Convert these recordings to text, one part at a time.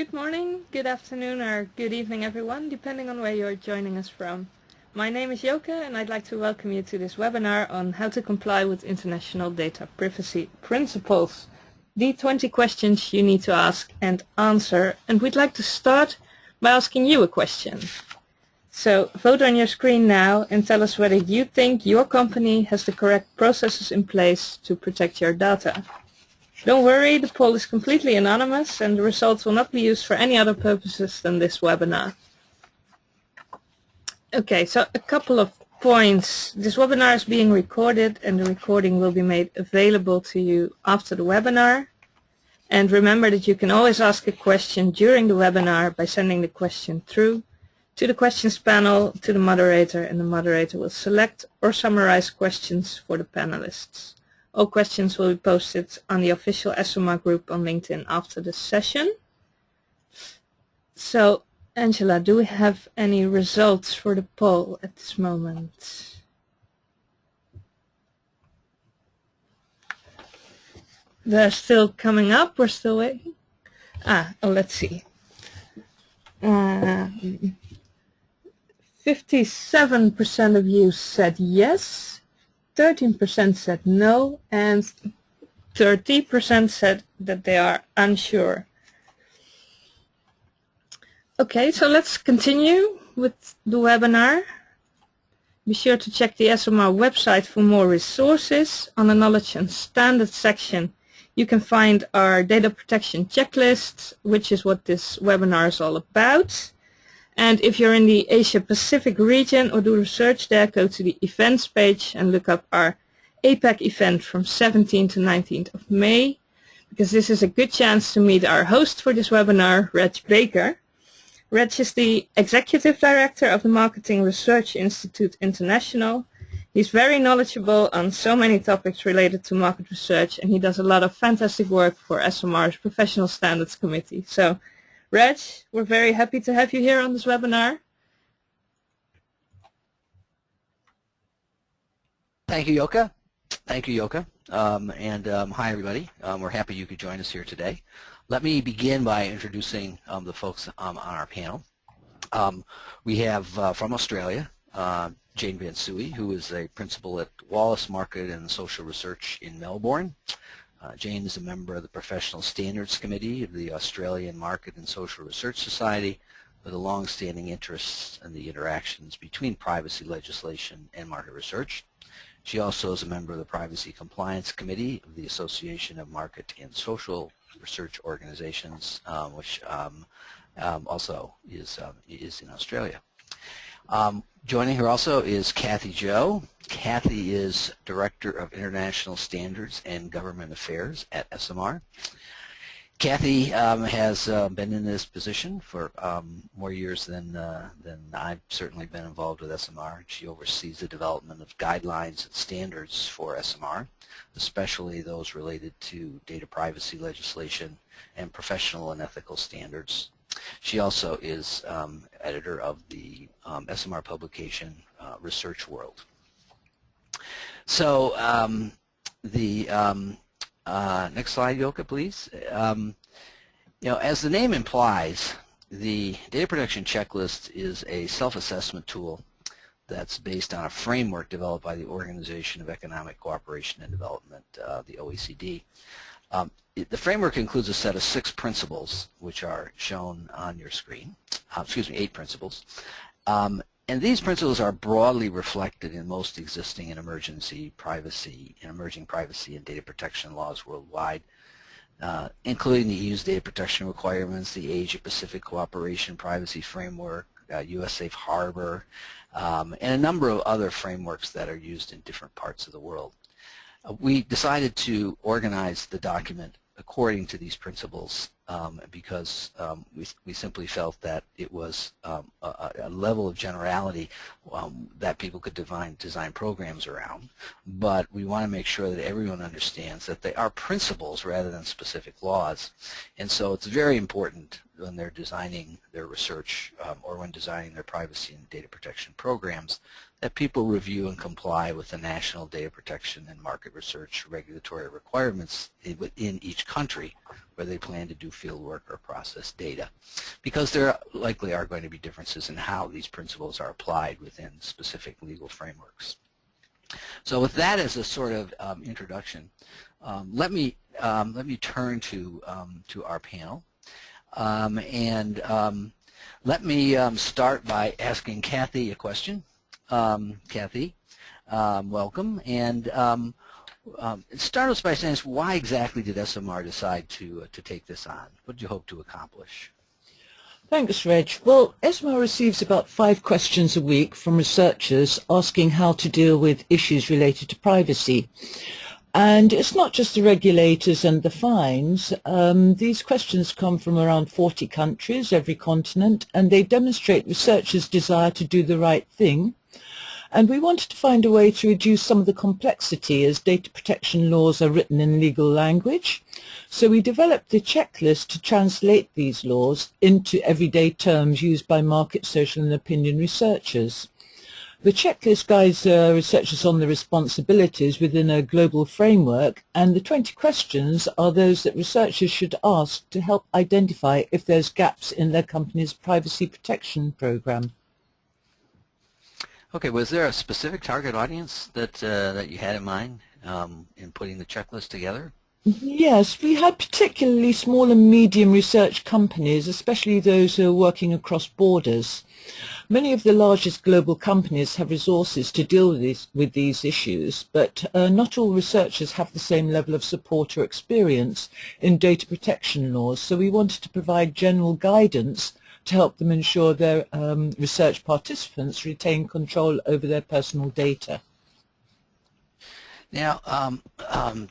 Good morning, good afternoon, or good evening, everyone, depending on where you're joining us from. My name is Joke, and I'd like to welcome you to this webinar on how to comply with international data privacy principles. The 20 questions you need to ask and answer, and we'd like to start by asking you a question. So vote on your screen now and tell us whether you think your company has the correct processes in place to protect your data. Don't worry, the poll is completely anonymous and the results will not be used for any other purposes than this webinar. Okay, so a couple of points. This webinar is being recorded and the recording will be made available to you after the webinar. And remember that you can always ask a question during the webinar by sending the question through to the questions panel, to the moderator, and the moderator will select or summarize questions for the panelists. All questions will be posted on the official ESOMAR group on LinkedIn after the session. So, Angela, do we have any results for the poll at this moment? They're still coming up. We're still waiting. Let's see. 57% of you said yes. 13% said no, and 30% said that they are unsure. Okay, so let's continue with the webinar. Be sure to check the ESOMAR website for more resources. On the Knowledge and Standards section, you can find our data protection checklist, which is what this webinar is all about. And if you're in the Asia Pacific region or do research there, go to the events page and look up our APAC event from 17th to 19th of May, because this is a good chance to meet our host for this webinar, Reg Baker. Reg is the Executive Director of the Marketing Research Institute International. He's very knowledgeable on so many topics related to market research, and he does a lot of fantastic work for ESOMAR's Professional Standards Committee. So, Reg, we're very happy to have you here on this webinar. Thank you, Joke. Thank you, Joke. Hi, everybody. We're happy you could join us here today. Let me begin by introducing the folks on our panel. We have from Australia, Jane Van Suey, who is a principal at Wallace Market and Social Research in Melbourne. Jane is a member of the Professional Standards Committee of the Australian Market and Social Research Society with a long-standing interest in the interactions between privacy legislation and market research. She also is a member of the Privacy Compliance Committee of the Association of Market and Social Research Organizations, which also is in Australia. Joining her also is Kathy Joe. Kathy is Director of International Standards and Government Affairs at ESOMAR. Kathy has been in this position for more years than I've certainly been involved with ESOMAR. She oversees the development of guidelines and standards for ESOMAR, especially those related to data privacy legislation and professional and ethical standards. She also is editor of the ESOMAR publication Research World. So next slide, Joke, please. As the name implies, the data protection checklist is a self-assessment tool that's based on a framework developed by the Organization of Economic Cooperation and Development, the OECD. The framework includes a set of 6 principles, which are shown on your screen. 8 principles. And these principles are broadly reflected in most existing and emerging privacy and data protection laws worldwide, including the EU's data protection requirements, the Asia-Pacific Cooperation Privacy Framework, U.S. Safe Harbor, and a number of other frameworks that are used in different parts of the world. We decided to organize the document according to these principles because we simply felt that it was a level of generality that people could design programs around, but we want to make sure that everyone understands that they are principles rather than specific laws. And so it's very important when they're designing their research or when designing their privacy and data protection programs that people review and comply with the national data protection and market research regulatory requirements within each country where they plan to do field work or process data, because there likely are going to be differences in how these principles are applied within specific legal frameworks. So with that as a sort of introduction, let me turn to our panel, and let me start by asking Kathy a question. Kathy, welcome, and start us by saying why exactly did SMR decide to take this on? What did you hope to accomplish? Thanks, Reg. Well, ESMAR receives about 5 questions a week from researchers asking how to deal with issues related to privacy. And it's not just the regulators and the fines. These questions come from around 40 countries, every continent, and they demonstrate researchers' desire to do the right thing. And we wanted to find a way to reduce some of the complexity as data protection laws are written in legal language. So we developed the checklist to translate these laws into everyday terms used by market, social and opinion researchers. The checklist guides researchers on the responsibilities within a global framework, and the 20 questions are those that researchers should ask to help identify if there's gaps in their company's privacy protection program. Okay, was there a specific target audience that you had in mind in putting the checklist together? Yes, we had particularly small and medium research companies, especially those who are working across borders. Many of the largest global companies have resources to deal with these issues, but not all researchers have the same level of support or experience in data protection laws, so we wanted to provide general guidance to help them ensure their research participants retain control over their personal data. Now, I'm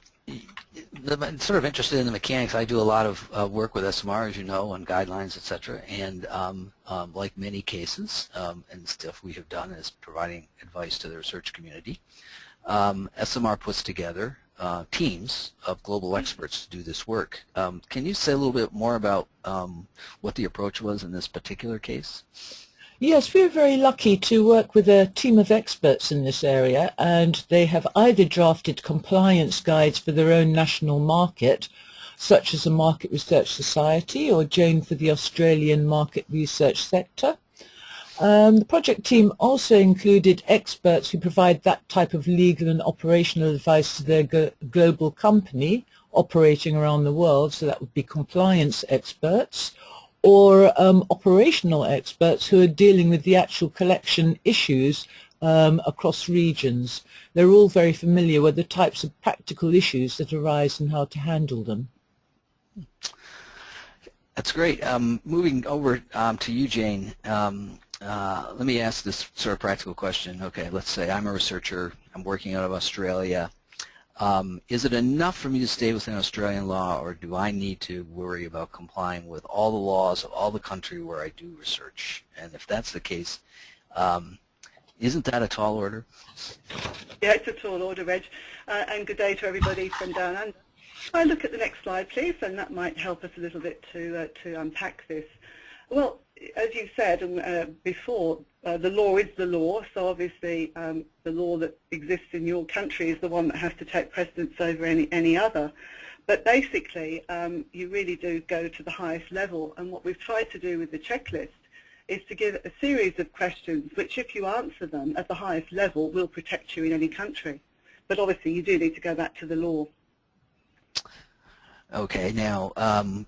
sort of interested in the mechanics. I do a lot of work with SMR, as you know, on guidelines, etc. And like many cases and stuff we have done is providing advice to the research community. SMR puts together teams of global experts to do this work. Can you say a little bit more about what the approach was in this particular case? Yes, we're very lucky to work with a team of experts in this area, and they have either drafted compliance guides for their own national market, such as the Market Research Society or Jane for the Australian market research sector. The project team also included experts who provide that type of legal and operational advice to their global company operating around the world, so that would be compliance experts, or operational experts who are dealing with the actual collection issues across regions. They're all very familiar with the types of practical issues that arise and how to handle them. That's great. Moving over to you, Jane, let me ask this sort of practical question. Okay, let's say I'm a researcher, I'm working out of Australia. Is it enough for me to stay within Australian law, or do I need to worry about complying with all the laws of all the country where I do research? And if that's the case, isn't that a tall order? Yeah, it's a tall order, Reg. And good day to everybody from down under. If I look at the next slide, please, and that might help us a little bit to unpack this. Well, as you said before, the law is the law, so obviously the law that exists in your country is the one that has to take precedence over any other. But basically, you really do go to the highest level, and what we've tried to do with the checklist is to give a series of questions which, if you answer them at the highest level, will protect you in any country. But obviously, you do need to go back to the law. Okay, now,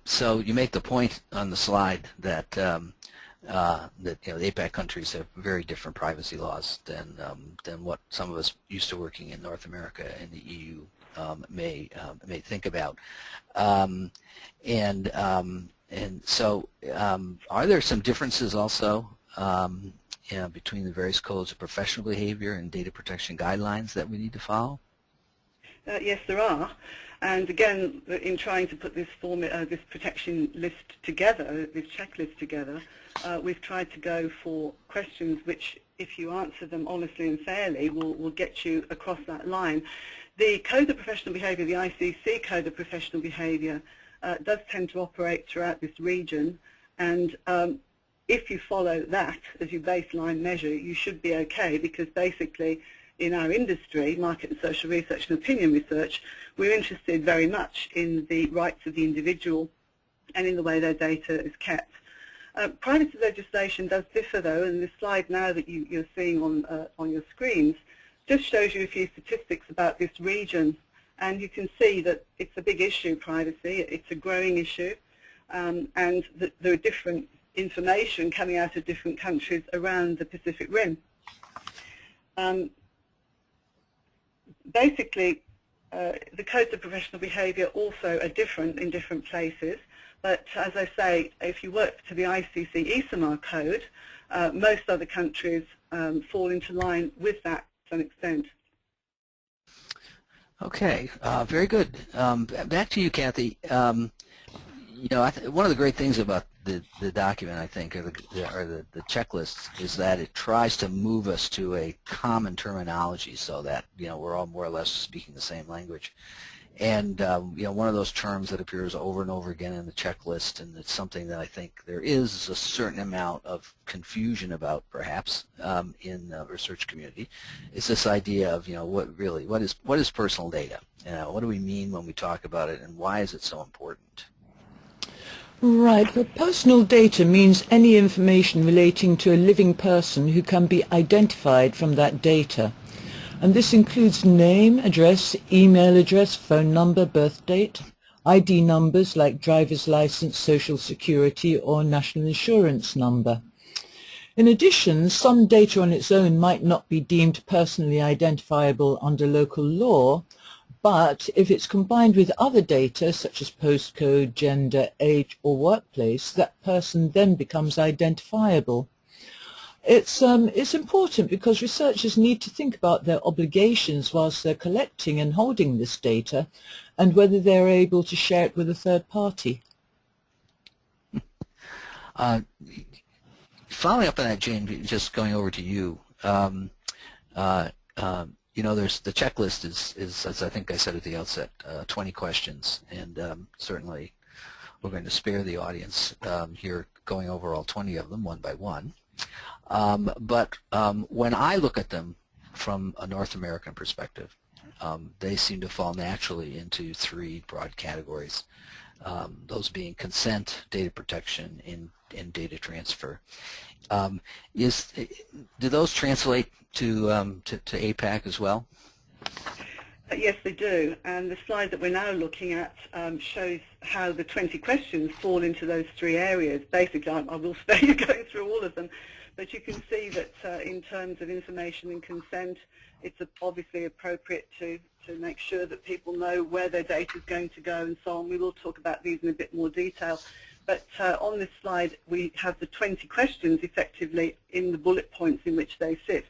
so you make the point on the slide that that the APAC countries have very different privacy laws than what some of us used to working in North America and the EU may think about, and so are there some differences also between the various codes of professional behavior and data protection guidelines that we need to follow? Yes, there are. And again, in trying to put this this protection list together, this checklist together, we've tried to go for questions which, if you answer them honestly and fairly, will get you across that line. The Code of Professional Behaviour, the ICC Code of Professional Behaviour, does tend to operate throughout this region, and if you follow that as your baseline measure, you should be okay, because basically in our industry, market and social research and opinion research, we're interested very much in the rights of the individual and in the way their data is kept. Privacy legislation does differ though, and the slide now that you're seeing on your screens just shows you a few statistics about this region, and you can see that it's a big issue, privacy. It's a growing issue, and that there are different information coming out of different countries around the Pacific Rim. Basically, the codes of professional behaviour also are different in different places, but as I say, if you work to the ICC ESAMAR code, most other countries fall into line with that to some extent. Okay, very good. Back to you, Kathy. You know, one of the great things about the document, I think, or the checklist, is that it tries to move us to a common terminology so that, you know, we're all more or less speaking the same language. And, you know, one of those terms that appears over and over again in the checklist, and it's something that I think there is a certain amount of confusion about, perhaps, in the research community, is this idea of, you know, what is personal data? What do we mean when we talk about it, and why is it so important? Right. Well, personal data means any information relating to a living person who can be identified from that data. And this includes name, address, email address, phone number, birth date, ID numbers like driver's license, social security, or national insurance number. In addition, some data on its own might not be deemed personally identifiable under local law, but if it's combined with other data such as postcode, gender, age, or workplace, that person then becomes identifiable. It's important because researchers need to think about their obligations whilst they're collecting and holding this data, and whether they're able to share it with a third party. Following up on that, Jane, just going over to you. You know, there's the checklist is, as I think I said at the outset, 20 questions, and certainly we're going to spare the audience here going over all 20 of them one by one. But when I look at them from a North American perspective, they seem to fall naturally into three broad categories, those being consent, data protection, and data transfer. Do those translate to APAC as well? Yes, they do. And the slide that we're now looking at shows how the 20 questions fall into those three areas. Basically, I will spare you going through all of them, but you can see that in terms of information and consent, it's obviously appropriate to make sure that people know where their data is going to go and so on. We will talk about these in a bit more detail. But on this slide, we have the 20 questions effectively in the bullet points in which they sit.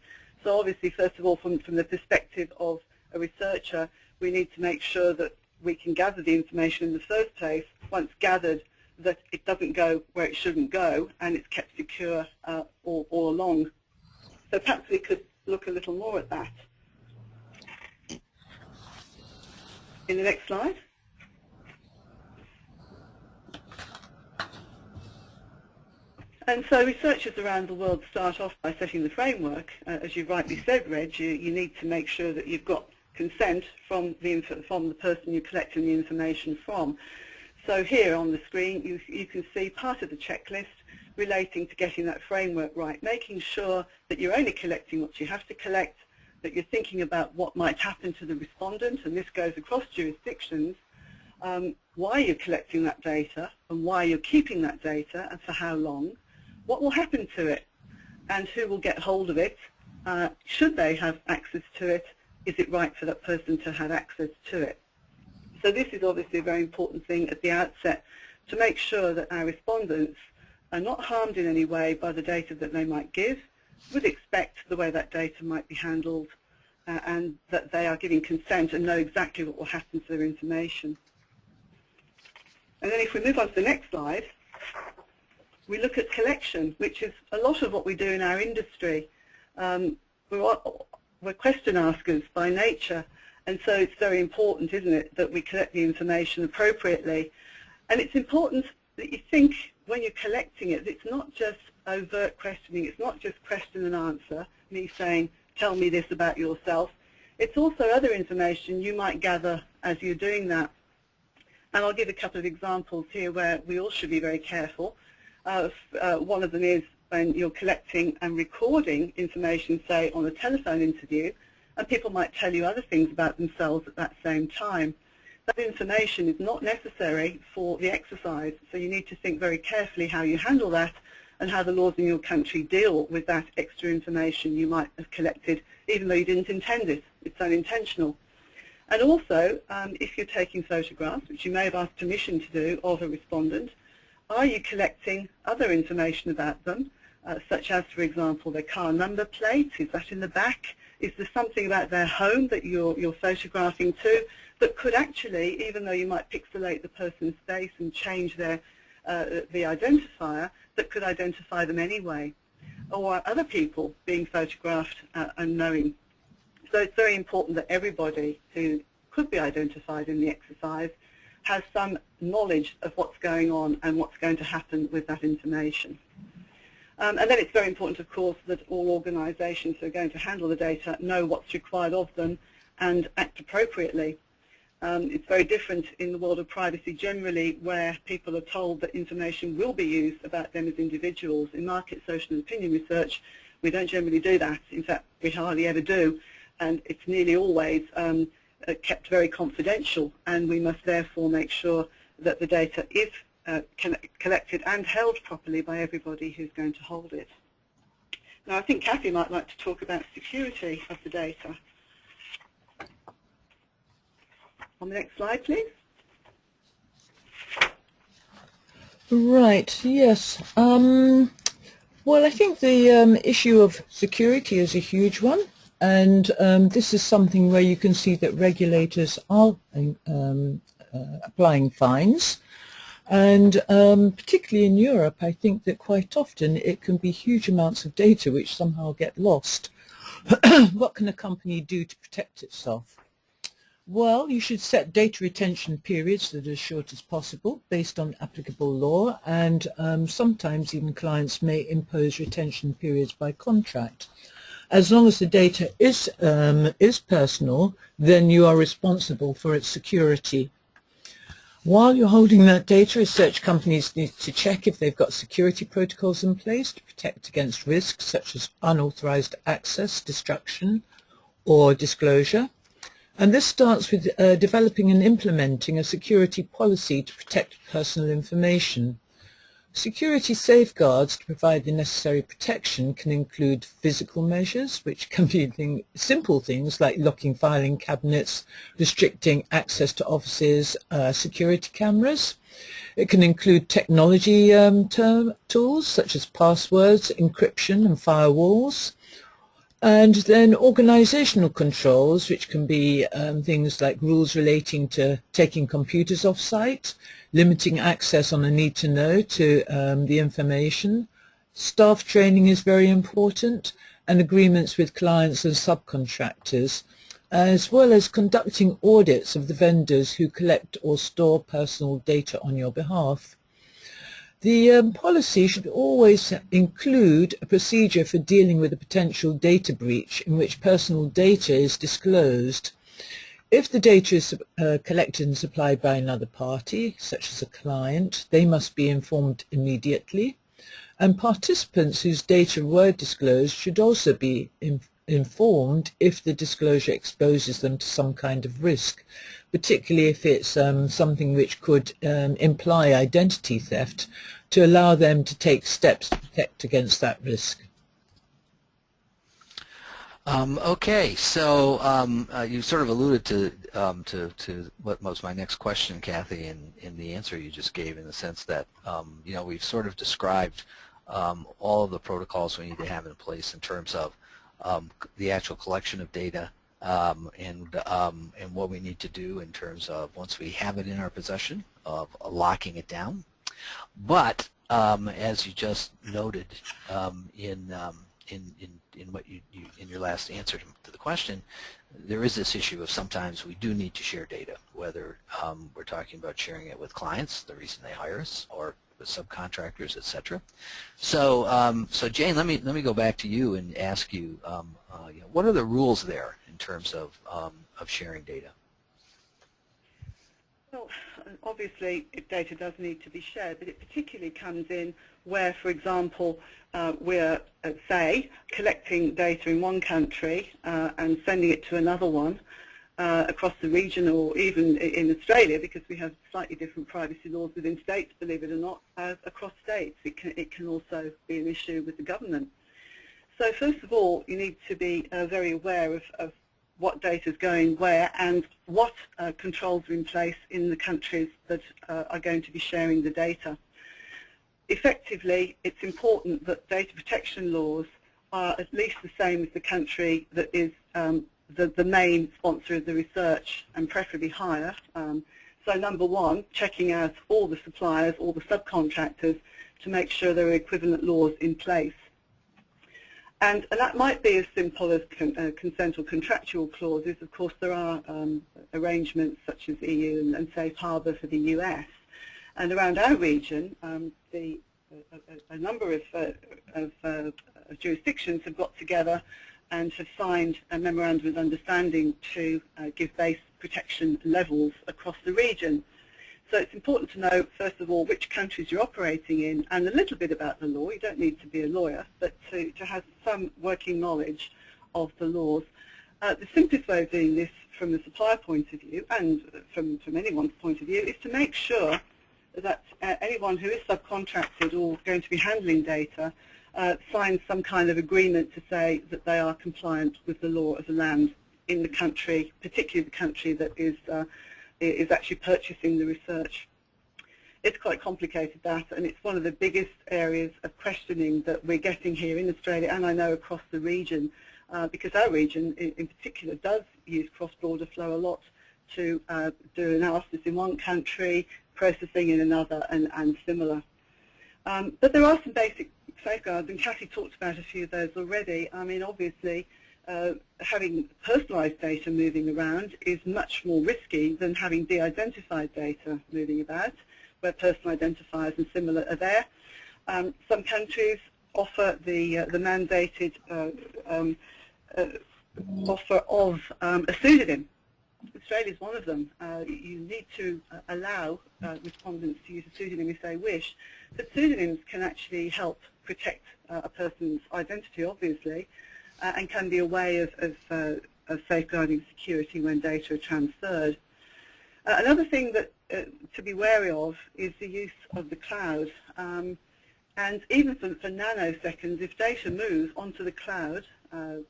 So obviously, first of all, from the perspective of a researcher, we need to make sure that we can gather the information in the first place. Once gathered, that it doesn't go where it shouldn't go, and it's kept secure all along. So perhaps we could look a little more at that. In the next slide. And so researchers around the world start off by setting the framework. As you rightly said, Reg, you need to make sure that you've got consent from the person you're collecting the information from. So here on the screen, you can see part of the checklist relating to getting that framework right, making sure that you're only collecting what you have to collect, that you're thinking about what might happen to the respondent, and this goes across jurisdictions, why you're collecting that data and why you're keeping that data and for how long, what will happen to it and who will get hold of it, should they have access to it, is it right for that person to have access to it. So this is obviously a very important thing at the outset, to make sure that our respondents are not harmed in any way by the data that they might give, would expect the way that data might be handled, and that they are giving consent and know exactly what will happen to their information. And then if we move on to the next slide, we look at collection, which is a lot of what we do in our industry. We're question askers by nature, and so it's very important, isn't it, that we collect the information appropriately. And it's important that you think when you're collecting it, it's not just overt questioning. It's not just question and answer, me saying, tell me this about yourself. It's also other information you might gather as you're doing that. And I'll give a couple of examples here where we all should be very careful. One of them is when you're collecting and recording information, say, on a telephone interview, and people might tell you other things about themselves at that same time. That information is not necessary for the exercise, so you need to think very carefully how you handle that and how the laws in your country deal with that extra information you might have collected, even though you didn't intend it. It's unintentional. And also, if you're taking photographs, which you may have asked permission to do of a respondent, are you collecting other information about them, such as, for example, their car number plate? Is that in the back? Is there something about their home that you're photographing too that could actually, even though you might pixelate the person's face and change their the identifier, that could identify them anyway? Or are other people being photographed unknowing? So it's very important that everybody who could be identified in the exercise has some knowledge of what's going on and what's going to happen with that information. And then it's very important, of course, that all organisations who are going to handle the data know what's required of them and act appropriately. It's very different in the world of privacy generally, where people are told that information will be used about them as individuals. In market, social and opinion research, we don't generally do that. In fact, we hardly ever do, and it's nearly always kept very confidential, and we must therefore make sure that the data is collected and held properly by everybody who's going to hold it. Now, I think Kathy might like to talk about security of the data. On the next slide, please. Right, yes. Well, I think the issue of security is a huge one, and this is something where you can see that regulators are applying fines. And particularly in Europe, I think that quite often it can be huge amounts of data which somehow get lost. What can a company do to protect itself? Well, you should set data retention periods that are as short as possible based on applicable law, and sometimes even clients may impose retention periods by contract. As long as the data is personal, then you are responsible for its security. While you're holding that data, research companies need to check if they've got security protocols in place to protect against risks such as unauthorized access, destruction, or disclosure. And this starts with developing and implementing a security policy to protect personal information. Security safeguards to provide the necessary protection can include physical measures, which can be simple things like locking filing cabinets, restricting access to offices, security cameras. It can include technology tools such as passwords, encryption and firewalls. And then organizational controls, which can be things like rules relating to taking computers off-site, limiting access on a need-to-know to the information. Staff training is very important, and agreements with clients and subcontractors, as well as conducting audits of the vendors who collect or store personal data on your behalf. The policy should always include a procedure for dealing with a potential data breach in which personal data is disclosed. If the data is collected and supplied by another party, such as a client, they must be informed immediately. And participants whose data were disclosed should also be informed if the disclosure exposes them to some kind of risk, particularly if it's something which could imply identity theft, to allow them to take steps to protect against that risk. Okay, so you sort of alluded to what was my next question, Kathy, in the answer you just gave, in the sense that you know, we've sort of described all of the protocols we need to have in place in terms of the actual collection of data and what we need to do in terms of, once we have it in our possession, of locking it down. But as you just noted in what you in your last answer to the question, there is this issue of sometimes we do need to share data, whether we're talking about sharing it with clients, the reason they hire us, or with subcontractors, etc. So, so Jane, let me go back to you and ask you, you know, what are the rules there in terms of sharing data? Well, obviously, data does need to be shared, but it particularly comes in where, for example, we're, say, collecting data in one country and sending it to another one across the region, or even in Australia, because we have slightly different privacy laws within states, believe it or not, across states. It can also be an issue with the government. So first of all, you need to be very aware of what data is going where and what controls are in place in the countries that are going to be sharing the data. Effectively, it's important that data protection laws are at least the same as the country that is the main sponsor of the research, and preferably higher. So number one, checking out all the suppliers, all the subcontractors, to make sure there are equivalent laws in place. And that might be as simple as consent or contractual clauses. Of course, there are arrangements such as EU and Safe Harbour for the US. And around our region, a number of jurisdictions have got together and have signed a memorandum of understanding to give base protection levels across the region. So it's important to know, first of all, which countries you're operating in and a little bit about the law. You don't need to be a lawyer, but to have some working knowledge of the laws. The simplest way of doing this from the supplier point of view, and from anyone's point of view, is to make sure that anyone who is subcontracted or going to be handling data signs some kind of agreement to say that they are compliant with the law of the land in the country, particularly the country that is actually purchasing the research. It's quite complicated, that, and it's one of the biggest areas of questioning that we're getting here in Australia, and I know across the region, because our region in particular does use cross-border flow a lot to do analysis in one country, processing in another, and similar. But there are some basic safeguards, and Cathy talked about a few of those already. I mean, obviously, having personalised data moving around is much more risky than having de-identified data moving about, where personal identifiers and similar are there. Some countries offer the mandated offer of a pseudonym. Australia is one of them. You need to allow respondents to use a pseudonym if they wish, but pseudonyms can actually help protect a person's identity, obviously, and can be a way of safeguarding security when data are transferred. Another thing that to be wary of is the use of the cloud. And even for nanoseconds, if data moves onto the cloud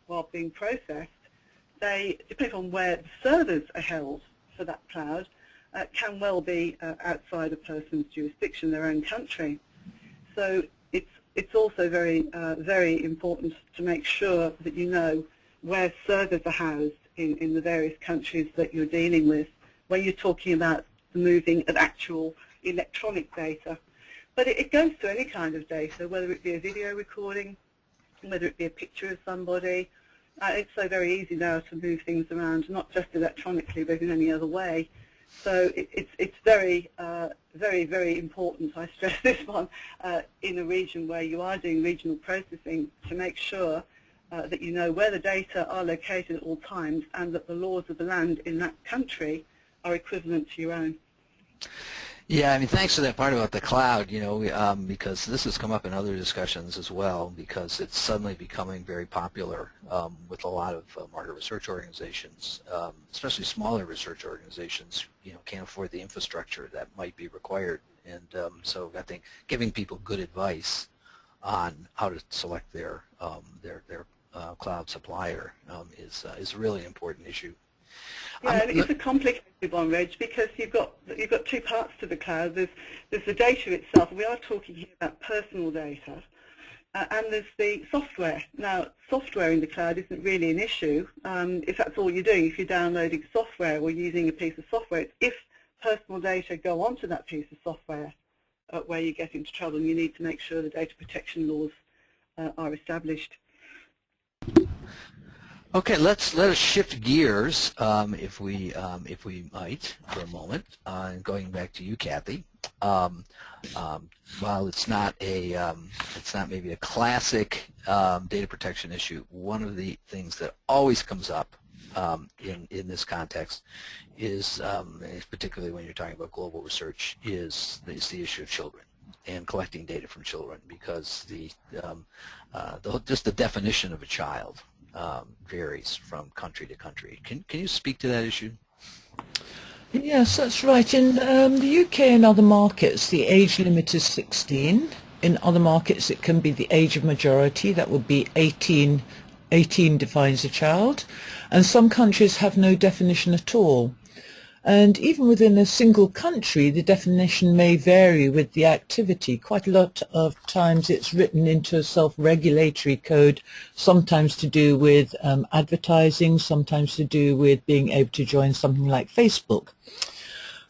while being processed, they, depending on where the servers are held for that cloud, can well be outside a person's jurisdiction, their own country. So it's also very, very important to make sure that you know where servers are housed in the various countries that you're dealing with when you're talking about the moving of actual electronic data. But it goes to any kind of data, whether it be a video recording, whether it be a picture of somebody. It's so very easy now to move things around, not just electronically, but in any other way. So it's very, very, very important, I stress this one, in a region where you are doing regional processing, to make sure that you know where the data are located at all times and that the laws of the land in that country are equivalent to your own. Yeah, I mean, thanks for that part about the cloud, you know, because this has come up in other discussions as well, because it's suddenly becoming very popular with a lot of market research organizations, especially smaller research organizations, you know, can't afford the infrastructure that might be required. And so I think giving people good advice on how to select their cloud supplier is a really important issue. Yeah, and it's a complicated one, Reg, because you've got two parts to the cloud. There's the data itself. We are talking here about personal data, and there's the software. Now, software in the cloud isn't really an issue if that's all you're doing. If you're downloading software or using a piece of software, if personal data go onto that piece of software, where you get into trouble, and you need to make sure the data protection laws are established. Okay, let us shift gears, if we might, for a moment, going back to you, Cathy. while it's not maybe a classic data protection issue, one of the things that always comes up in this context is, particularly when you're talking about global research, is the issue of children and collecting data from children, because just the definition of a child varies from country to country. Can you speak to that issue? Yes, that's right. In the UK and other markets, the age limit is 16. In other markets, it can be the age of majority. That would be 18. 18 defines a child. And some countries have no definition at all. And even within a single country, the definition may vary with the activity. Quite a lot of times it's written into a self-regulatory code, sometimes to do with advertising, sometimes to do with being able to join something like Facebook.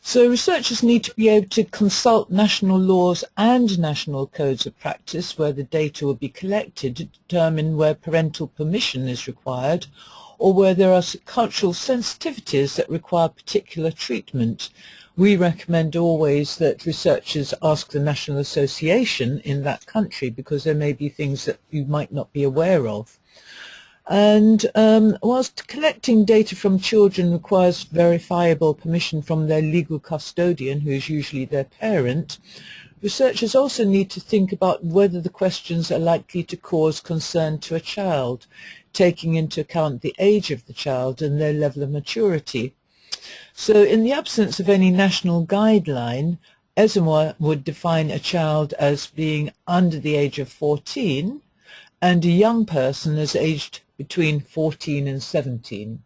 So researchers need to be able to consult national laws and national codes of practice where the data will be collected to determine where parental permission is required, or where there are cultural sensitivities that require particular treatment. We recommend always that researchers ask the National Association in that country, because there may be things that you might not be aware of. And whilst collecting data from children requires verifiable permission from their legal custodian, who is usually their parent, researchers also need to think about whether the questions are likely to cause concern to a child, taking into account the age of the child and their level of maturity. So in the absence of any national guideline, ESOMAR would define a child as being under the age of 14 and a young person as aged between 14 and 17.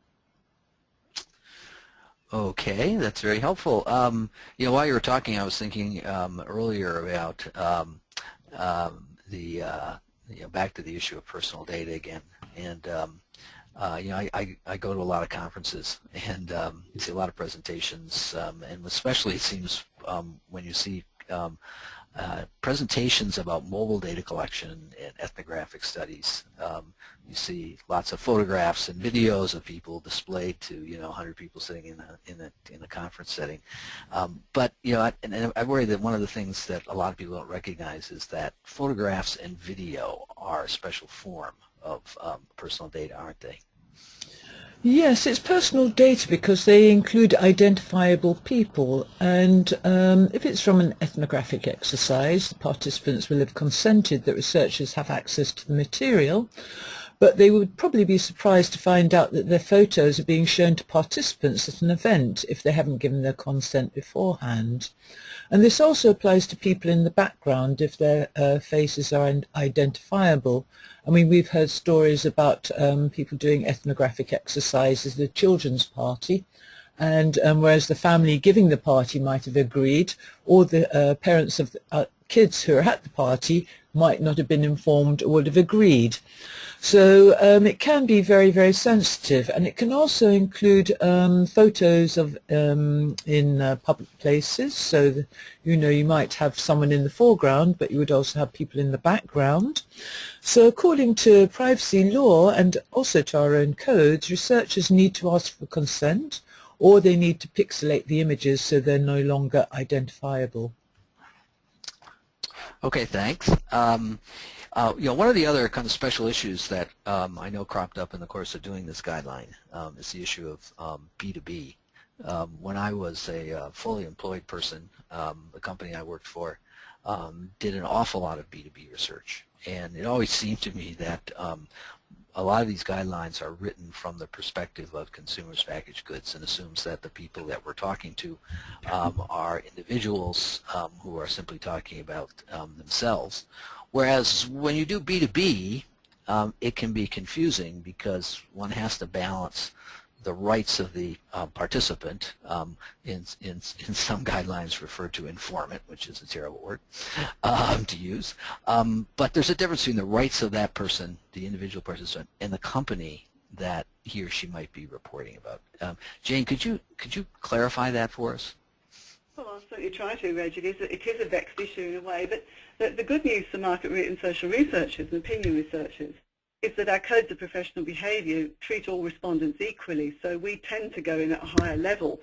Okay, that's very helpful. While you were talking, I was thinking earlier about back to the issue of personal data again. And I go to a lot of conferences, and you see a lot of presentations, and especially it seems when you see presentations about mobile data collection and ethnographic studies. You see lots of photographs and videos of people displayed to 100 people sitting in a conference setting. But I worry that one of the things that a lot of people don't recognize is that photographs and video are a special form of personal data, aren't they? Yes, it's personal data because they include identifiable people, and if it's from an ethnographic exercise, the participants will have consented that researchers have access to the material, but they would probably be surprised to find out that their photos are being shown to participants at an event if they haven't given their consent beforehand. And this also applies to people in the background if their faces are identifiable. I mean, we've heard stories about people doing ethnographic exercises at a children's party, and whereas the family giving the party might have agreed, or the parents of the kids who are at the party might not have been informed or would have agreed. So it can be very, very sensitive, and it can also include photos of in public places. So you might have someone in the foreground, but you would also have people in the background. So according to privacy law and also to our own codes, researchers need to ask for consent, or they need to pixelate the images so they're no longer identifiable. Okay, thanks. One of the other kind of special issues that I know cropped up in the course of doing this guideline is the issue of B2B. When I was a fully employed person, the company I worked for did an awful lot of B2B research, and it always seemed to me that a lot of these guidelines are written from the perspective of consumers packaged goods, and assumes that the people that we're talking to are individuals who are simply talking about themselves. Whereas when you do B2B, it can be confusing because one has to balance the rights of the participant, in some guidelines referred to informant, which is a terrible word to use. But there's a difference between the rights of that person, the individual participant, and the company that he or she might be reporting about. Jane, could you clarify that for us? Well, I'll certainly try to, Reg. It is a vexed issue in a way, but the good news for market and social researchers and opinion researchers is that our codes of professional behaviour treat all respondents equally, so we tend to go in at a higher level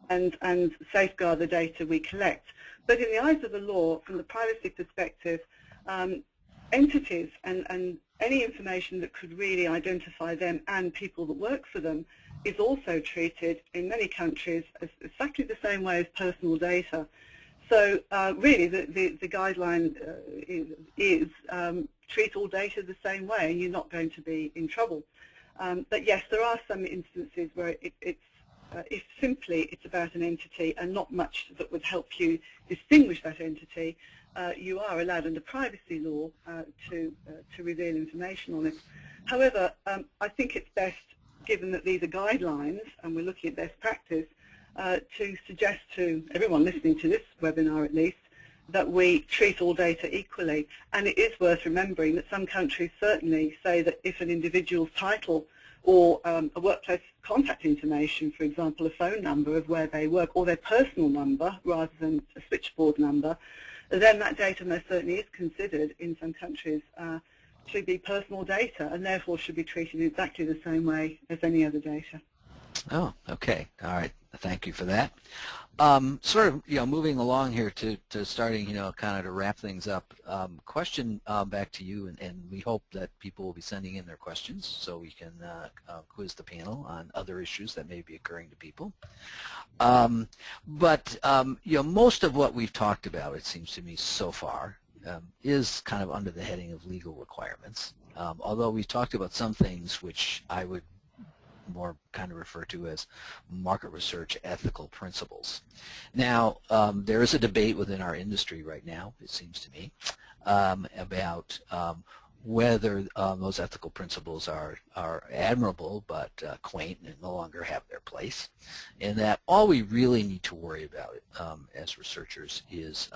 and safeguard the data we collect. But in the eyes of the law, from the privacy perspective, entities and any information that could really identify them and people that work for them is also treated in many countries as exactly the same way as personal data. So really the guideline is treat all data the same way and you're not going to be in trouble. But yes, there are some instances where if simply it's about an entity and not much that would help you distinguish that entity, you are allowed under privacy law to reveal information on it. However, I think it's best, given that these are guidelines and we're looking at best practice, to suggest to everyone listening to this webinar at least that we treat all data equally. And it is worth remembering that some countries certainly say that if an individual's title or a workplace contact information, for example, a phone number of where they work, or their personal number rather than a switchboard number, then that data most certainly is considered in some countries to be personal data and therefore should be treated exactly the same way as any other data. Oh, okay. All right. Thank you for that. Sort of, moving along here to starting, kind of to wrap things up. Question back to you, and we hope that people will be sending in their questions so we can quiz the panel on other issues that may be occurring to people. But most of what we've talked about, it seems to me so far, is kind of under the heading of legal requirements. Although we've talked about some things which I would more kind of refer to as market research ethical principles. Now, there is a debate within our industry right now, it seems to me, about whether those ethical principles are admirable but quaint and no longer have their place, and that all we really need to worry about as researchers is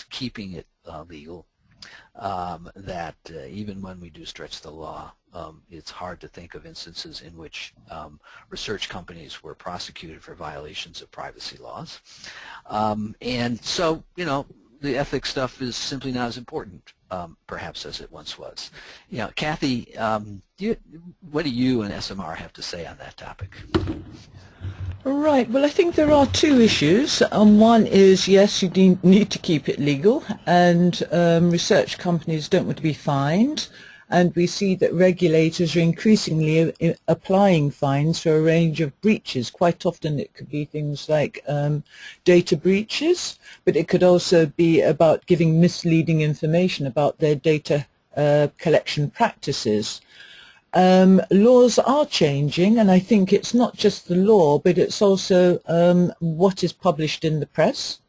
keeping it legal. That even when we do stretch the law, it's hard to think of instances in which research companies were prosecuted for violations of privacy laws. And so, the ethics stuff is simply not as important, perhaps, as it once was. Kathy, what do you and SMR have to say on that topic? Right, well, I think there are two issues. One is, yes, you need to keep it legal, and research companies don't want to be fined, and we see that regulators are increasingly applying fines for a range of breaches. Quite often it could be things like data breaches, but it could also be about giving misleading information about their data collection practices. Laws are changing, and I think it's not just the law, but it's also what is published in the press.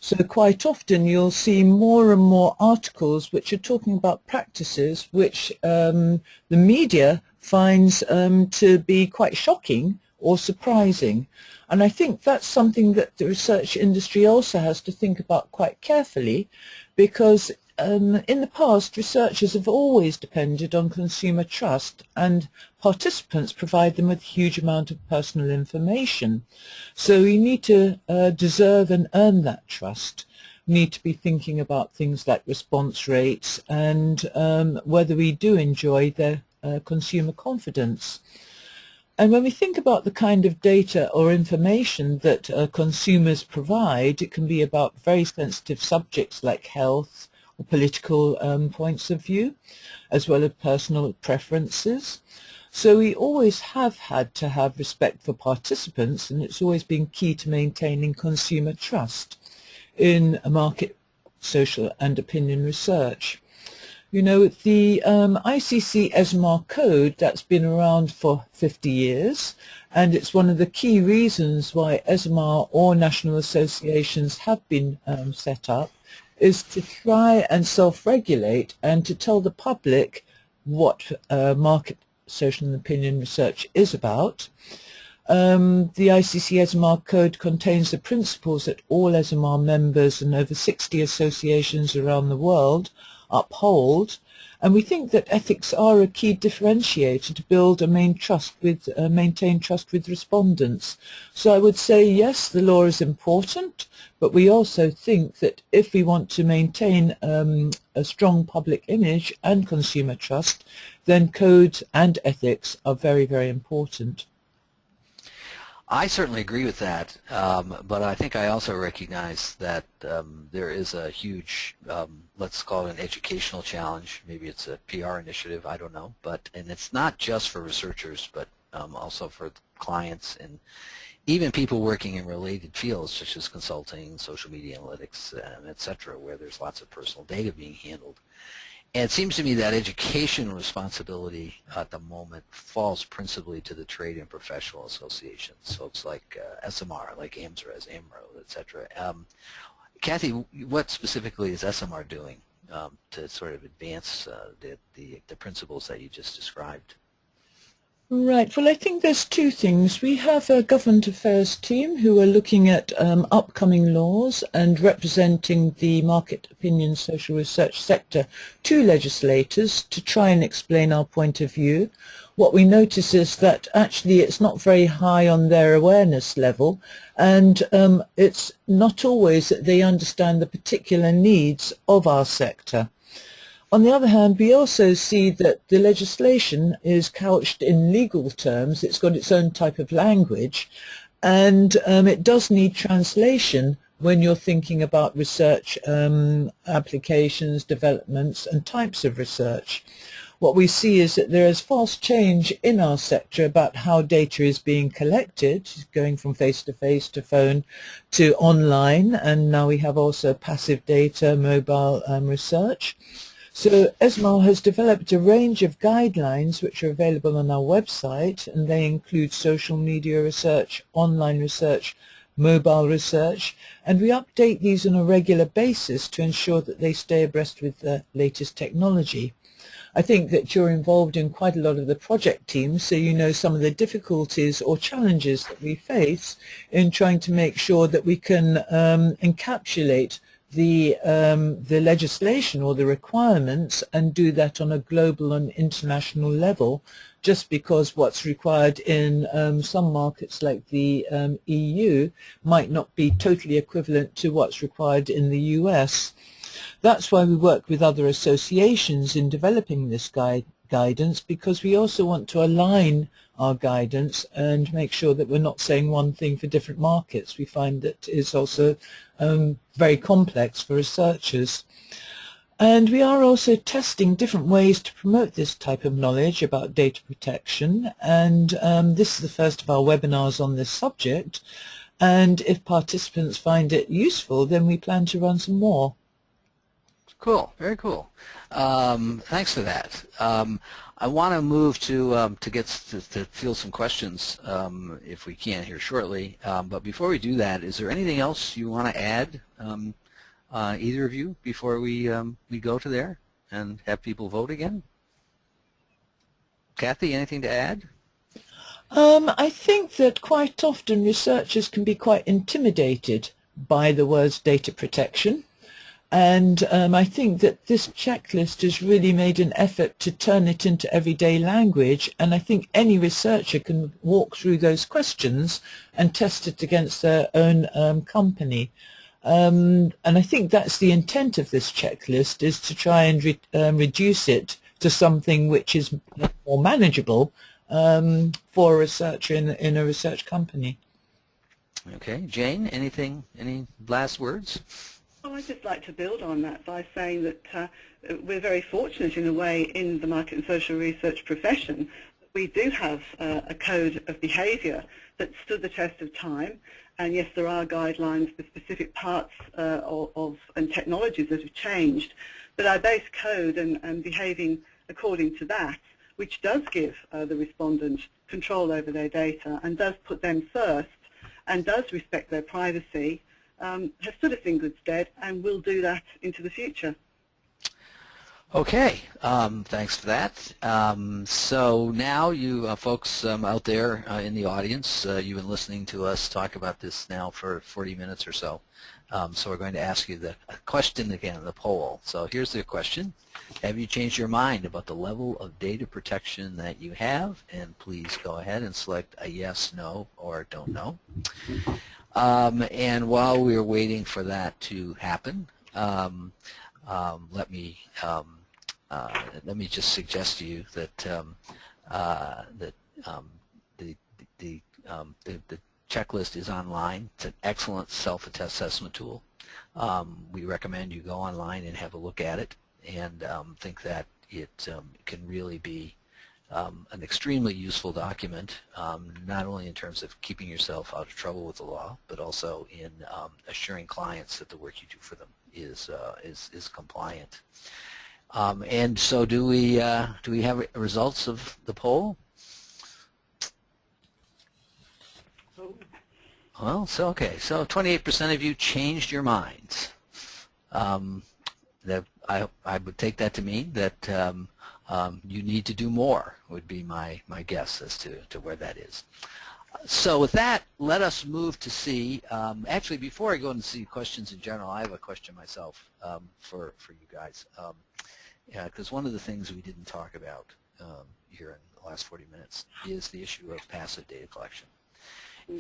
So quite often you'll see more and more articles which are talking about practices which the media finds to be quite shocking or surprising. And I think that's something that the research industry also has to think about quite carefully, because in the past, researchers have always depended on consumer trust, and participants provide them with a huge amount of personal information. So we need to deserve and earn that trust. We need to be thinking about things like response rates and whether we do enjoy their consumer confidence. And when we think about the kind of data or information that consumers provide, it can be about very sensitive subjects like health, political points of view, as well as personal preferences. So we always have had to have respect for participants, and it's always been key to maintaining consumer trust in market, social and opinion research. The ICC ESMAR code, that's been around for 50 years, and it's one of the key reasons why ESMAR or national associations have been set up, is to try and self-regulate and to tell the public what market, social and opinion research is about. The ICC ESMAR code contains the principles that all ESMAR members and over 60 associations around the world uphold, and we think that ethics are a key differentiator to build and maintain trust with respondents. So I would say, yes, the law is important, but we also think that if we want to maintain a strong public image and consumer trust, then codes and ethics are very, very important. I certainly agree with that, but I think I also recognize that there is a huge, let's call it an educational challenge. Maybe it's a PR initiative, I don't know. And it's not just for researchers, but also for clients and even people working in related fields such as consulting, social media analytics, et cetera, where there's lots of personal data being handled. And it seems to me that education responsibility at the moment falls principally to the trade and professional associations, folks like SMR, like AMSRES, AMRO, et cetera. Kathy, what specifically is SMR doing to sort of advance the principles that you just described? Right. Well, I think there's two things. We have a government affairs team who are looking at upcoming laws and representing the market opinion social research sector to legislators to try and explain our point of view. What we notice is that actually it's not very high on their awareness level, and it's not always that they understand the particular needs of our sector. On the other hand, we also see that the legislation is couched in legal terms. It's got its own type of language, and it does need translation when you're thinking about research applications, developments, and types of research. What we see is that there is fast change in our sector about how data is being collected, going from face-to-face to phone to online, and now we have also passive data, mobile research. So ESMAR has developed a range of guidelines which are available on our website, and they include social media research, online research, mobile research, and we update these on a regular basis to ensure that they stay abreast with the latest technology. I think that you're involved in quite a lot of the project teams, so you know some of the difficulties or challenges that we face in trying to make sure that we can encapsulate the legislation or the requirements and do that on a global and international level, just because what's required in some markets like the EU might not be totally equivalent to what's required in the US. That's why we work with other associations in developing this guidance, because we also want to align our guidance and make sure that we're not saying one thing for different markets. We find that it's also very complex for researchers. And we are also testing different ways to promote this type of knowledge about data protection, and this is the first of our webinars on this subject, and if participants find it useful, then we plan to run some more. Cool, very cool. Thanks for that. I want to move to field some questions if we can here shortly. But before we do that, is there anything else you want to add, either of you, before we go to there and have people vote again? Kathy, anything to add? I think that quite often researchers can be quite intimidated by the words data protection. And I think that this checklist has really made an effort to turn it into everyday language, and I think any researcher can walk through those questions and test it against their own company. And I think that's the intent of this checklist, is to try and reduce it to something which is more manageable for a researcher in a research company. Okay, Jane, any last words? Well, I'd just like to build on that by saying that we're very fortunate in a way in the market and social research profession. We do have a code of behaviour that stood the test of time, and yes, there are guidelines for specific parts and technologies that have changed, but our base code and behaving according to that, which does give the respondent control over their data and does put them first and does respect their privacy, has stood us in good stead and will do that into the future. Okay, thanks for that. So now you folks out there in the audience, you've been listening to us talk about this now for 40 minutes or so. So we're going to ask you the question again, the poll. So here's the question. Have you changed your mind about the level of data protection that you have? And please go ahead and select a yes, no, or don't know. And while we're waiting for that to happen, let me just suggest to you that the checklist is online. It's an excellent self-assessment tool. We recommend you go online and have a look at it, and think that it can really be an extremely useful document, not only in terms of keeping yourself out of trouble with the law, but also in assuring clients that the work you do for them is compliant. And so, do we have results of the poll? Well, so okay, so 28% of you changed your minds. That I would take that to mean that you need to do more, would be my guess as to where that is. So with that, let us move to see, actually before I go into see questions in general, I have a question myself for you guys. Because one of the things we didn't talk about here in the last 40 minutes is the issue of passive data collection.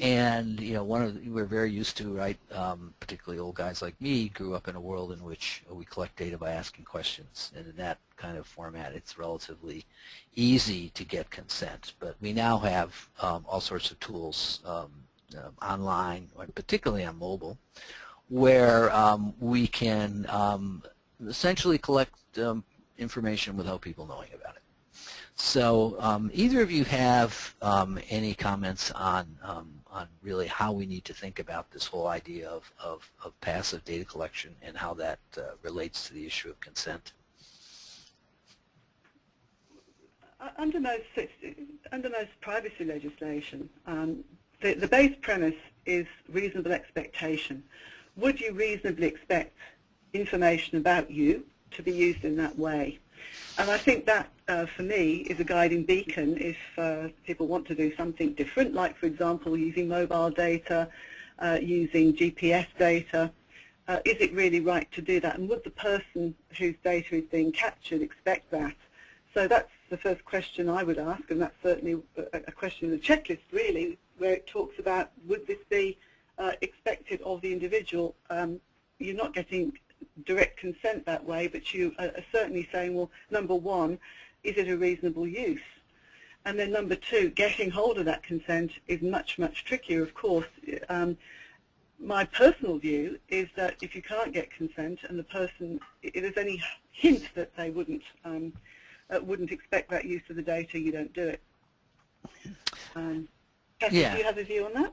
And we're very used to, right, particularly old guys like me grew up in a world in which we collect data by asking questions, and in that kind of format it's relatively easy to get consent. But we now have all sorts of tools online, particularly on mobile, where we can essentially collect information without people knowing about it. So either of you have any comments on really how we need to think about this whole idea of passive data collection and how that relates to the issue of consent? Under most privacy legislation, the base premise is reasonable expectation. Would you reasonably expect information about you to be used in that way? And I think that, for me, is a guiding beacon if people want to do something different, like, for example, using mobile data, using GPS data. Is it really right to do that? And would the person whose data is being captured expect that? So that's the first question I would ask, and that's certainly a question in the checklist, really, where it talks about, would this be expected of the individual? You're not getting direct consent that way, but you are certainly saying, well, number one, is it a reasonable use? And then number two, getting hold of that consent is much, much trickier, of course. My personal view is that if you can't get consent and the person, if there's any hint that they wouldn't expect that use of the data, you don't do it. Kathy, Yeah. do you have a view on that?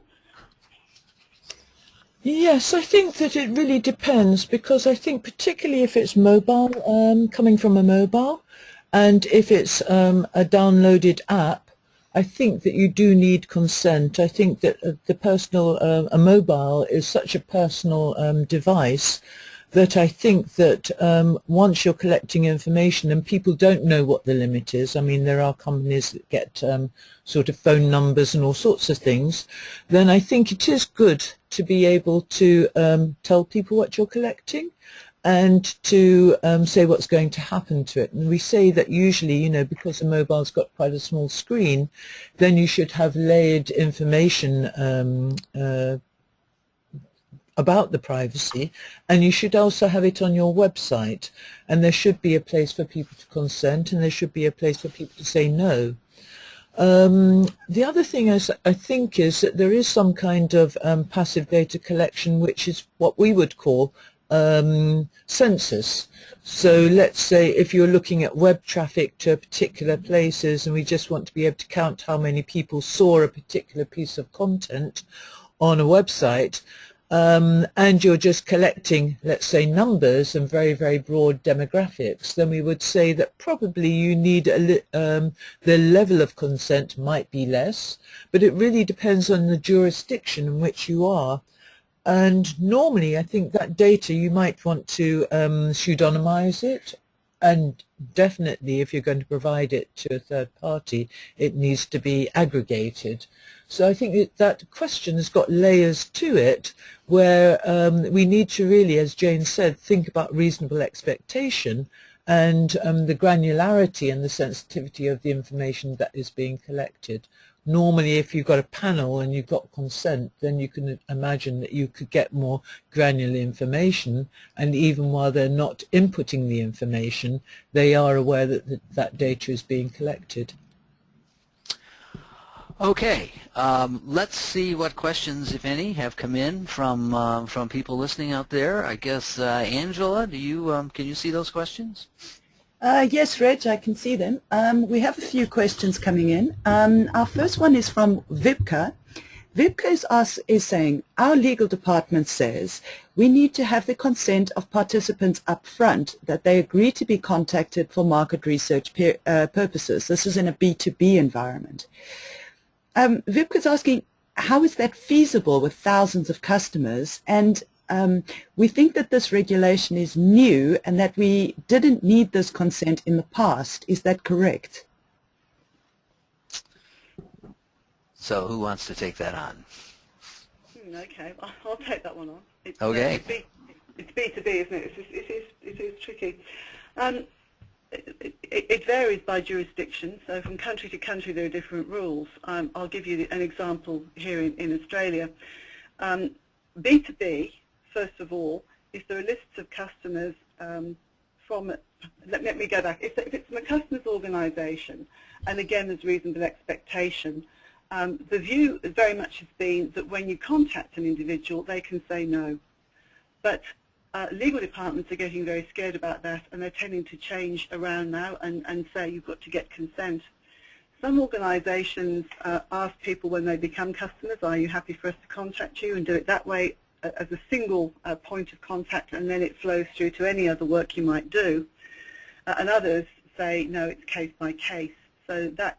Yes, I think that it really depends, because I think particularly if it's mobile, coming from a mobile, and if it's a downloaded app, I think that you do need consent. I think that a mobile is such a personal device that I think that once you're collecting information and people don't know what the limit is, I mean, there are companies that get sort of phone numbers and all sorts of things, then I think it is good to be able to tell people what you're collecting and to say what's going to happen to it. And we say that usually, because a mobile's got quite a small screen, then you should have layered information about the privacy, and you should also have it on your website, and there should be a place for people to consent, and there should be a place for people to say no. The other thing is, I think, is that there is some kind of passive data collection, which is what we would call census. So let's say if you're looking at web traffic to particular places, and we just want to be able to count how many people saw a particular piece of content on a website, and you're just collecting, let's say, numbers and very, very broad demographics, then we would say that probably you need the level of consent might be less, but it really depends on the jurisdiction in which you are. And normally I think that data you might want to pseudonymize it, and definitely if you're going to provide it to a third party, it needs to be aggregated. So I think that question has got layers to it, where we need to really, as Jane said, think about reasonable expectation and the granularity and the sensitivity of the information that is being collected. Normally, if you've got a panel and you've got consent, then you can imagine that you could get more granular information, and even while they're not inputting the information, they are aware that that data is being collected. Okay, let's see what questions, if any, have come in from people listening out there. I guess Angela, do you can you see those questions? Yes, Reg, I can see them. We have a few questions coming in. Our first one is from Vipka. Vipka is saying, our legal department says we need to have the consent of participants up front that they agree to be contacted for market research purposes. This is in a B2B environment. Vipka is asking, how is that feasible with thousands of customers? And we think that this regulation is new and that we didn't need this consent in the past. Is that correct? So who wants to take that on? Okay, I'll take that one on. Okay. It's B2B, isn't it? It is tricky. It varies by jurisdiction, so from country to country there are different rules. I'll give you an example here in Australia. B2B, first of all, if there are lists of customers from, let me go back, if it's from a customer's organisation, and again there's reasonable expectation, the view very much has been that when you contact an individual they can say no. But legal departments are getting very scared about that, and they're tending to change around now and say you've got to get consent. Some organisations ask people when they become customers, are you happy for us to contact you, and do it that way as a single point of contact, and then it flows through to any other work you might do. And others say no, it's case by case. So that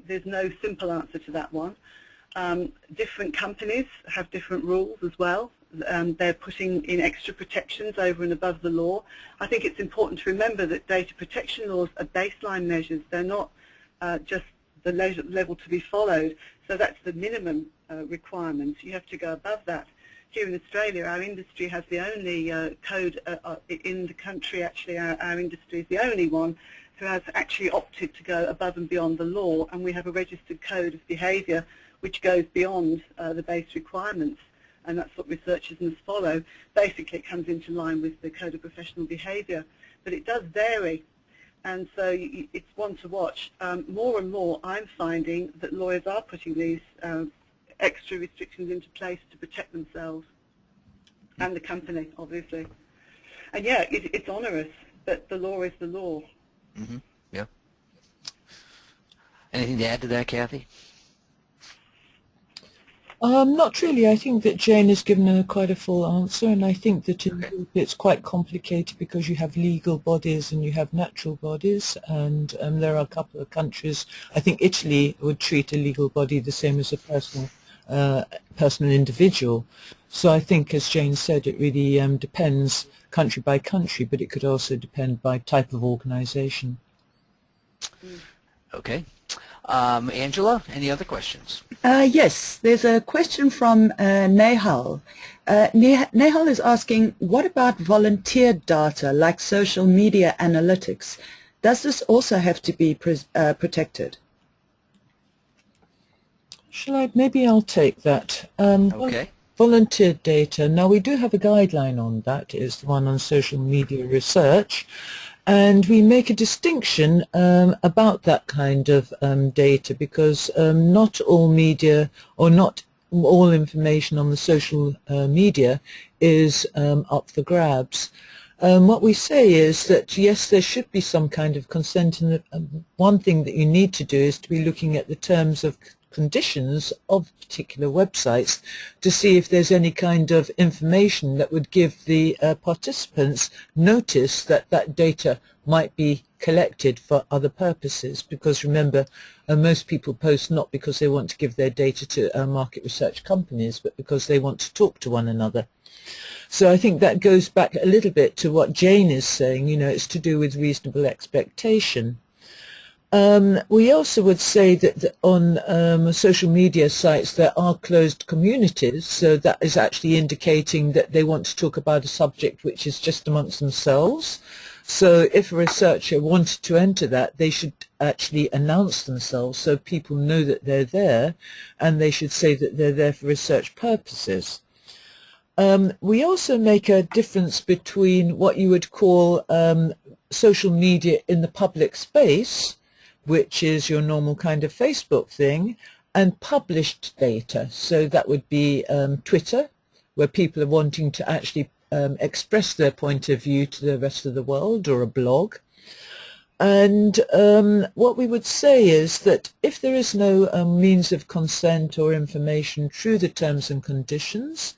there's no simple answer to that one. Different companies have different rules as well. They're putting in extra protections over and above the law. I think it's important to remember that data protection laws are baseline measures. They're not just the level to be followed. So that's the minimum requirements. You have to go above that. Here in Australia, our industry has the only code in the country. Actually, our industry is the only one who has actually opted to go above and beyond the law, and we have a registered code of behaviour which goes beyond the base requirements, and that's what researchers must follow. Basically, it comes into line with the Code of Professional Behaviour, but it does vary, and so it's one to watch. More and more, I'm finding that lawyers are putting these extra restrictions into place to protect themselves and the company, obviously. And yeah, it's onerous, but the law is the law. Mm-hmm. Yeah. Anything to add to that, Kathy? Not really. I think that Jane has given quite a full answer, and I think that in Europe it's quite complicated because you have legal bodies and you have natural bodies, and there are a couple of countries. I think Italy would treat a legal body the same as a personal individual. So I think, as Jane said, it really depends country by country, but it could also depend by type of organisation. Okay. Angela, any other questions? Yes, there's a question from Nehal. Nehal is asking, what about volunteer data like social media analytics? Does this also have to be protected? Maybe I'll take that. Okay. Volunteer data. Now, we do have a guideline on that. It's the one on social media research. And we make a distinction about that kind of data because not all media or not all information on the social media is up for grabs. What we say is that, yes, there should be some kind of consent, and one thing that you need to do is to be looking at the terms of conditions of particular websites to see if there's any kind of information that would give the participants notice that that data might be collected for other purposes, because remember, most people post not because they want to give their data to market research companies, but because they want to talk to one another. So I think that goes back a little bit to what Jane is saying, you know, it's to do with reasonable expectation. We also would say that on social media sites there are closed communities, so that is actually indicating that they want to talk about a subject which is just amongst themselves. So if a researcher wanted to enter that, they should actually announce themselves so people know that they're there, and they should say that they're there for research purposes. We also make a difference between what you would call social media in the public space, which is your normal kind of Facebook thing, and published data. So that would be Twitter, where people are wanting to actually express their point of view to the rest of the world, or a blog. And what we would say is that if there is no means of consent or information through the terms and conditions,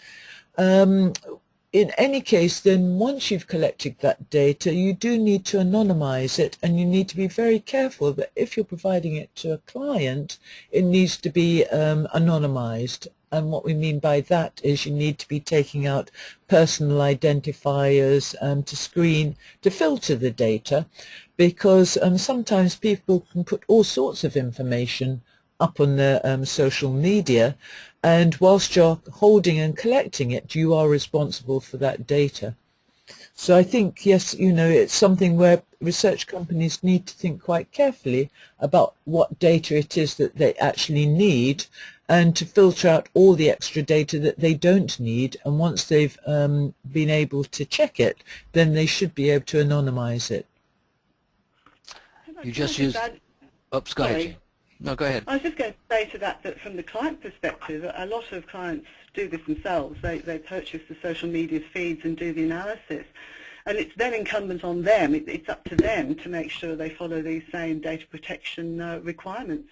in any case, then once you've collected that data, you do need to anonymize it, and you need to be very careful that if you're providing it to a client, it needs to be anonymized. And what we mean by that is you need to be taking out personal identifiers to screen, to filter the data, because sometimes people can put all sorts of information up on their social media, and whilst you're holding and collecting it, you are responsible for that data. So I think, yes, you know, it's something where research companies need to think quite carefully about what data it is that they actually need, and to filter out all the extra data that they don't need. And once they've been able to check it, then they should be able to anonymize it. You just used... Oops, go ahead, Jane. No, go ahead. I was just going to say to that from the client perspective, a lot of clients do this themselves. They purchase the social media feeds and do the analysis. And it's then incumbent on them, it's up to them to make sure they follow these same data protection requirements.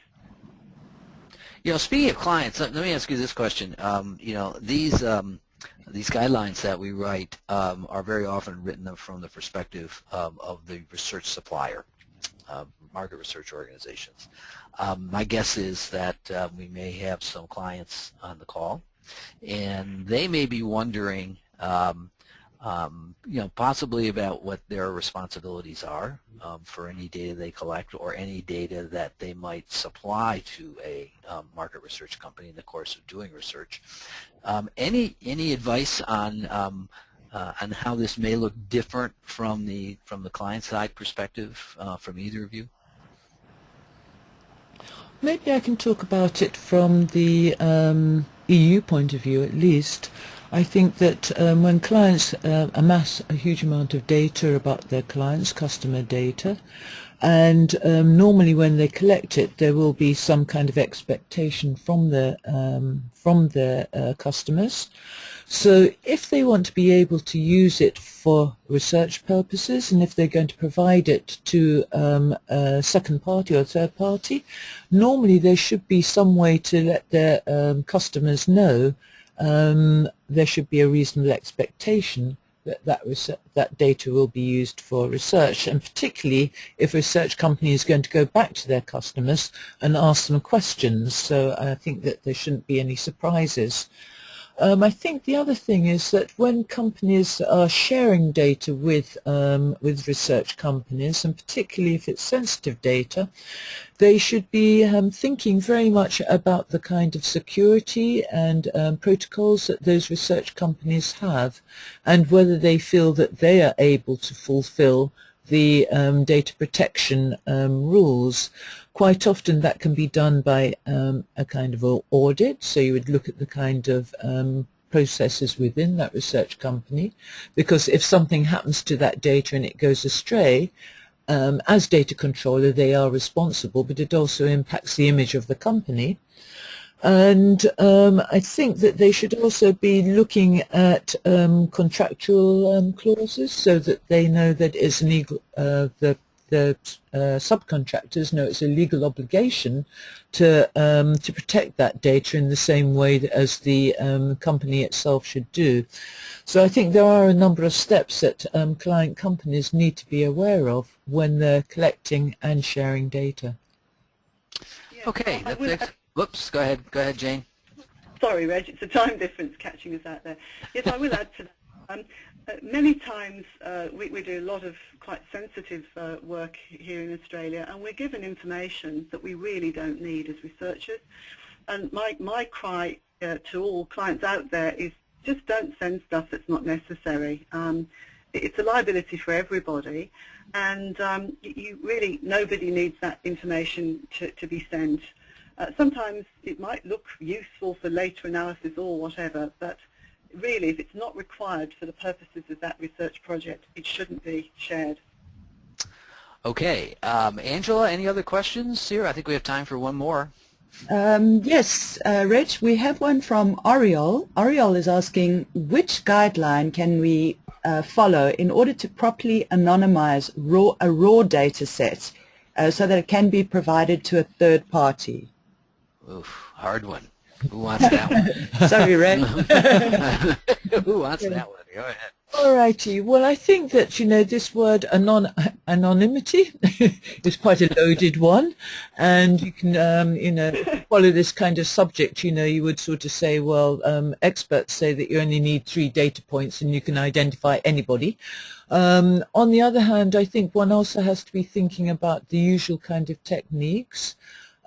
You know, speaking of clients, let me ask you this question. You know, these guidelines that we write are very often written from the perspective of the research supplier, market research organizations. My guess is that we may have some clients on the call, and they may be wondering, you know, possibly about what their responsibilities are for any data they collect, or any data that they might supply to a market research company in the course of doing research. Any advice on how this may look different from the client side perspective from either of you? Maybe I can talk about it from the EU point of view, at least. I think that when clients amass a huge amount of data about their clients, customer data, and normally when they collect it, there will be some kind of expectation from their customers. So if they want to be able to use it for research purposes, and if they're going to provide it to a second party or a third party, normally there should be some way to let their customers know there should be a reasonable expectation that that data will be used for research, and particularly if a research company is going to go back to their customers and ask them questions. So I think that there shouldn't be any surprises. I think the other thing is that when companies are sharing data with research companies, and particularly if it's sensitive data, they should be thinking very much about the kind of security and protocols that those research companies have, and whether they feel that they are able to fulfill the data protection rules. Quite often that can be done by a kind of an audit, so you would look at the kind of processes within that research company, because if something happens to that data and it goes astray, as data controller they are responsible, but it also impacts the image of the company. And I think that they should also be looking at contractual clauses, so that they know that it's an legal, the subcontractors know it's a legal obligation to protect that data in the same way as the company itself should do. So I think there are a number of steps that client companies need to be aware of when they're collecting and sharing data. Yeah, Okay, that's it. Whoops, go ahead, Jane. Sorry, Reg, it's a time difference catching us out there. Yes, I will add to that. Many times we do a lot of quite sensitive work here in Australia, and we're given information that we really don't need as researchers. And my cry to all clients out there is just don't send stuff that's not necessary. It's a liability for everybody, and nobody needs that information to be sent. Sometimes it might look useful for later analysis or whatever, but really, if it's not required for the purposes of that research project, it shouldn't be shared. Okay, Angela, any other questions here? I think we have time for one more. Yes, Reg, we have one from Oriol. Oriol is asking, which guideline can we follow in order to properly anonymize a raw data set so that it can be provided to a third party? Oof, hard one. Who wants that one? Sorry, Reg. Who wants that one? Go ahead. All righty. Well, I think that, this word anonymity is quite a loaded one. And you can, follow this kind of subject. You would sort of say, well, experts say that you only need 3 data points and you can identify anybody. On the other hand, I think one also has to be thinking about the usual kind of techniques.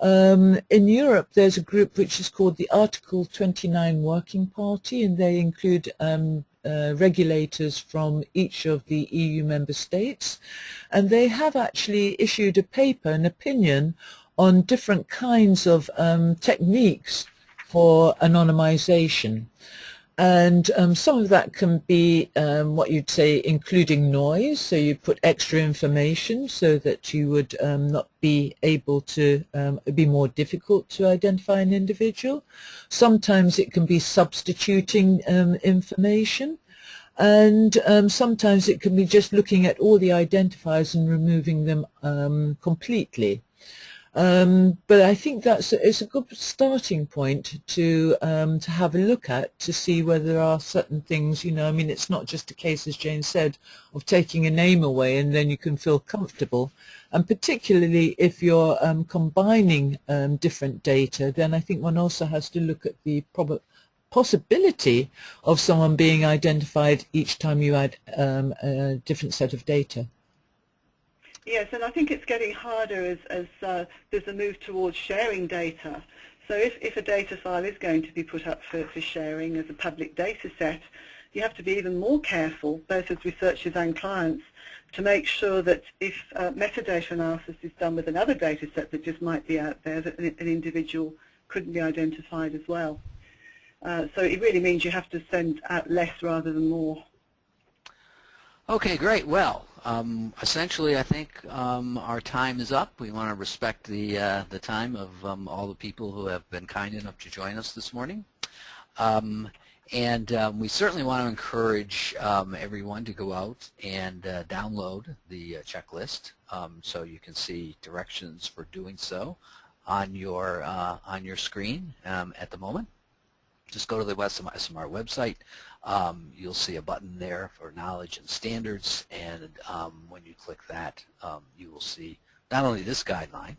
In Europe, there's a group which is called the Article 29 Working Party, and they include regulators from each of the EU member states, and they have actually issued a paper, an opinion, on different kinds of techniques for anonymization. And some of that can be what you'd say including noise, so you put extra information so that you would not be able to, be more difficult to identify an individual. Sometimes it can be substituting information, and sometimes it can be just looking at all the identifiers and removing them completely. But I think it's a good starting point to have a look at, to see whether there are certain things, it's not just a case, as Jane said, of taking a name away and then you can feel comfortable. And particularly if you're combining different data, then I think one also has to look at the possibility of someone being identified each time you add a different set of data. Yes, and I think it's getting harder as there's a move towards sharing data. So if a data file is going to be put up for sharing as a public data set, you have to be even more careful, both as researchers and clients, to make sure that if metadata analysis is done with another data set that just might be out there, that an individual couldn't be identified as well. So it really means you have to send out less rather than more. Okay, great. Well, essentially, I think our time is up. We want to respect the time of all the people who have been kind enough to join us this morning. We certainly want to encourage everyone to go out and download the checklist so you can see directions for doing so on your screen at the moment. Just go to the SMR website. You'll see a button there for knowledge and standards, and when you click that, you will see not only this guideline,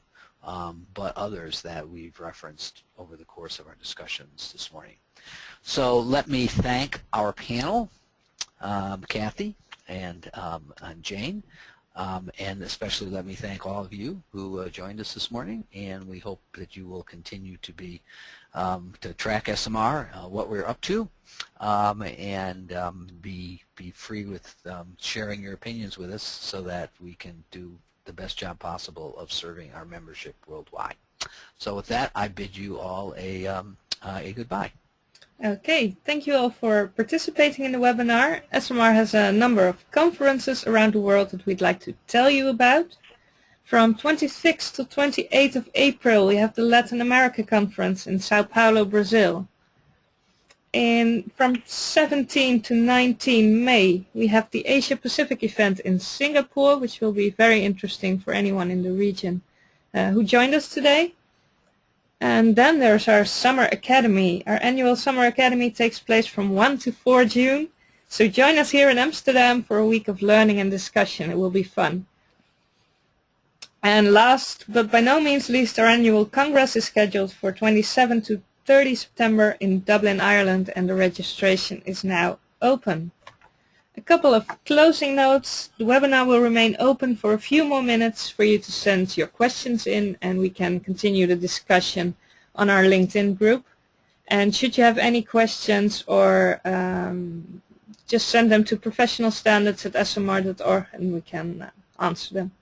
but others that we've referenced over the course of our discussions this morning. So let me thank our panel, Kathy and Jane, and especially let me thank all of you who joined us this morning, and we hope that you will continue to be to track SMR, what we're up to, and be free with sharing your opinions with us so that we can do the best job possible of serving our membership worldwide. So with that, I bid you all a goodbye. Okay, thank you all for participating in the webinar. SMR has a number of conferences around the world that we'd like to tell you about. From 26th to 28th of April, we have the Latin America Conference in Sao Paulo, Brazil. And from 17 to 19 May, we have the Asia Pacific event in Singapore, which will be very interesting for anyone in the region who joined us today. And then there's our Summer Academy. Our annual Summer Academy takes place from 1 to 4 June. So join us here in Amsterdam for a week of learning and discussion. It will be fun. And last, but by no means least, our annual Congress is scheduled for 27 to 30 September in Dublin, Ireland, and the registration is now open. A couple of closing notes. The webinar will remain open for a few more minutes for you to send your questions in, and we can continue the discussion on our LinkedIn group. And should you have any questions, or just send them to professionalstandards@smr.org and we can answer them.